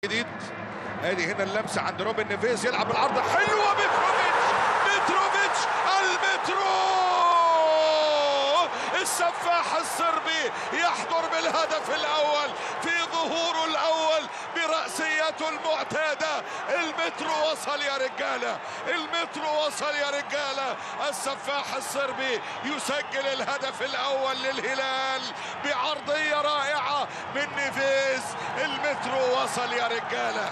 جديد. ادي هنا اللمسه عند روبن نيفيز، يلعب العرضه حلوه. متروفيتش المترو، السفاح الصربي يحضر بالهدف الاول في ظهوره الاول برأسيته المعتاده. المترو وصل يا رجاله، المترو وصل يا رجاله. السفاح الصربي يسجل الهدف الاول للهلال بعرضيه رائعه من نيفيز. المترو وصل يا رجاله،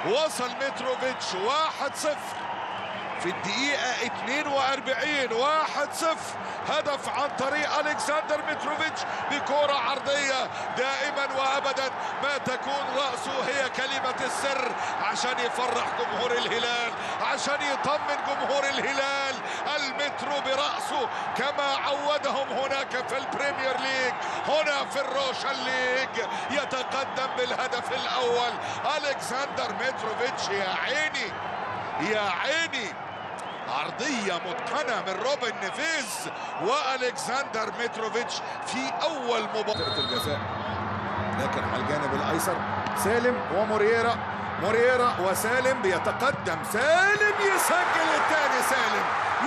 وصل متروفيتش 1-0 في الدقيقة 42. 1-0 هدف عن طريق ألكسندر متروفيتش بكرة عرضية. دائما وأبدا ما تكون رأسه هي كلمة السر عشان يفرح جمهور الهلال، عشان يطمن جمهور الهلال. المترو برأسه كما عودهم هناك في البريمير ليج، هنا في الروشن ليج يتقدم بالهدف الأول ألكسندر متروفيتش. يا عيني يا عيني، عرضية متقنة من روبن نيفيز وألكسندر متروفيتش في أول مباراة الجزاء. لكن على الجانب الأيسر سالم ومورييرا، مورييرا وسالم بيتقدم. سالم يسجل الثاني، سالم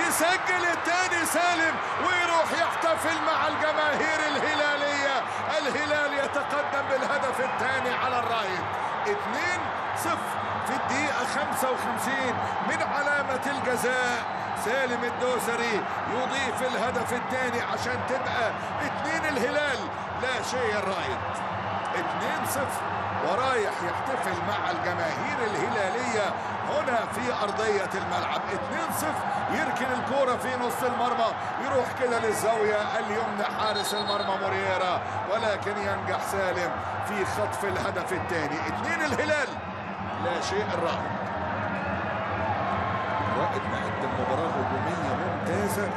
يسجل الثاني، سالم ويروح يحتفل مع الجماهير الهلالية. الهلال يتقدم بالهدف الثاني على الرايت 2-0 في الدقيقة 55 من علامة الجزاء. سالم الدوسري يضيف الهدف الثاني عشان تبقى 2 الهلال لا شيء الرايت. 2-0 ورايح يحتفل مع الجماهير الهلالية هنا في أرضية الملعب. 2-0 يركن الكرة في نص المرمى، يروح كده للزاوية اليمنى حارس المرمى مورييرا، ولكن ينجح سالم في خطف الهدف الثاني. 2 الهلال لا شيء. الرائد مقدم مباراة هجومية ممتازة،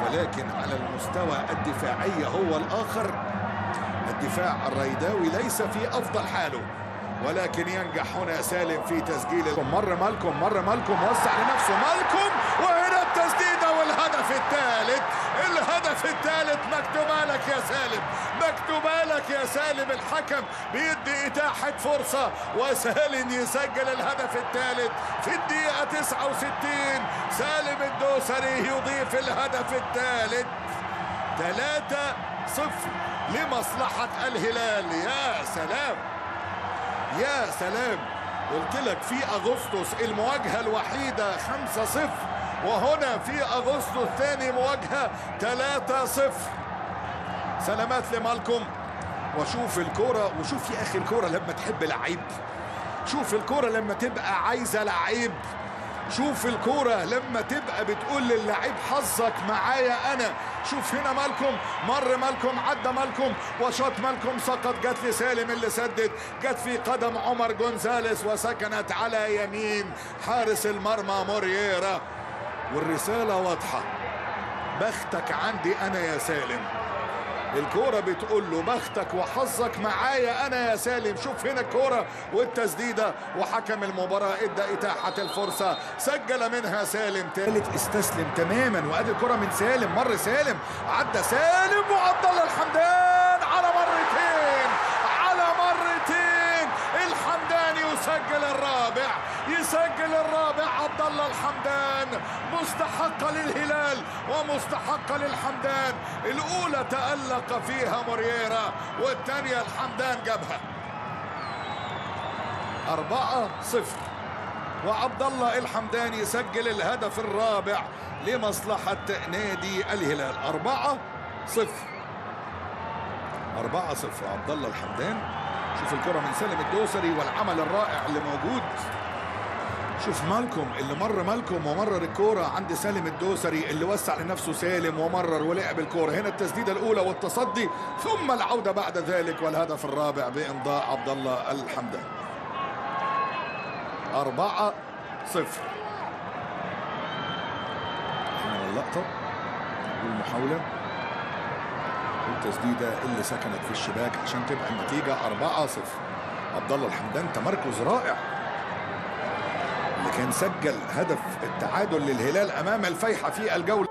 ولكن على المستوى الدفاعي هو الآخر. الدفاع الريداوي ليس في أفضل حاله، ولكن ينجح هنا سالم في تسجيل. مر مالكم وسع لنفسه مالكم، وهنا التسديدة والهدف الثالث. الهدف الثالث مكتوبة لك يا سالم، مكتوبة لك يا سالم. الحكم بيدي إتاحة فرصة وسالم يسجل الهدف الثالث في الدقيقة 69. سالم الدوسري يضيف الهدف الثالث. 3-0 لمصلحة الهلال. يا سلام يا سلام، قلت لك في أغسطس المواجهة الوحيدة 5-0، وهنا في أغسطس ثاني مواجهة 3-0. سلامات لمالكم. وشوف الكرة، وشوف يا أخي الكرة لما تحب لعيب، شوف الكرة لما تبقى عايزة لعيب، شوف الكرة لما تبقى بتقول للعيب حظك معايا أنا. شوف هنا مالكم، مر مالكم، عدى مالكم وشاط مالكم، سقط، جت لسالم اللي سدد، جت في قدم عمر جونزاليس وسكنت على يمين حارس المرمى مورييرا. والرسالة واضحة، بختك عندي أنا يا سالم. الكرة بتقول له بختك وحظك معايا أنا يا سالم. شوف هنا الكرة والتسديدة، وحكم المباراة ادى إتاحة الفرصة، سجل منها سالم. ثالث استسلم تماما، وادي الكرة من سالم، مر سالم، عدى سالم وعبد الله الحمدان على مرتين، على مرتين. الحمدان يسجل الرابع، يسجل الرابع عبد الله الحمدان. مستحقة للهلال ومستحقة للحمدان. الأولى تألق فيها مورييرا والثانية الحمدان جابها. 4-0 وعبد الله الحمدان يسجل الهدف الرابع لمصلحة نادي الهلال. 4-0 عبد الله الحمدان. شوف الكرة من سالم الدوسري والعمل الرائع اللي موجود. شوف مالكم اللي مر مالكم ومرر الكرة عند سالم الدوسري اللي وسع لنفسه سالم ومرر ولعب الكرة. هنا التسديدة الأولى والتصدي، ثم العودة بعد ذلك والهدف الرابع بإمضاء عبد الله الحمدان. 4-0. هنا اللقطة والمحاولة والتسديدة اللي سكنت في الشباك عشان تبقى النتيجة 4-0. عبد الله الحمدان تمركز رائع، اللي كان سجل هدف التعادل للهلال أمام الفيحة في الجولة.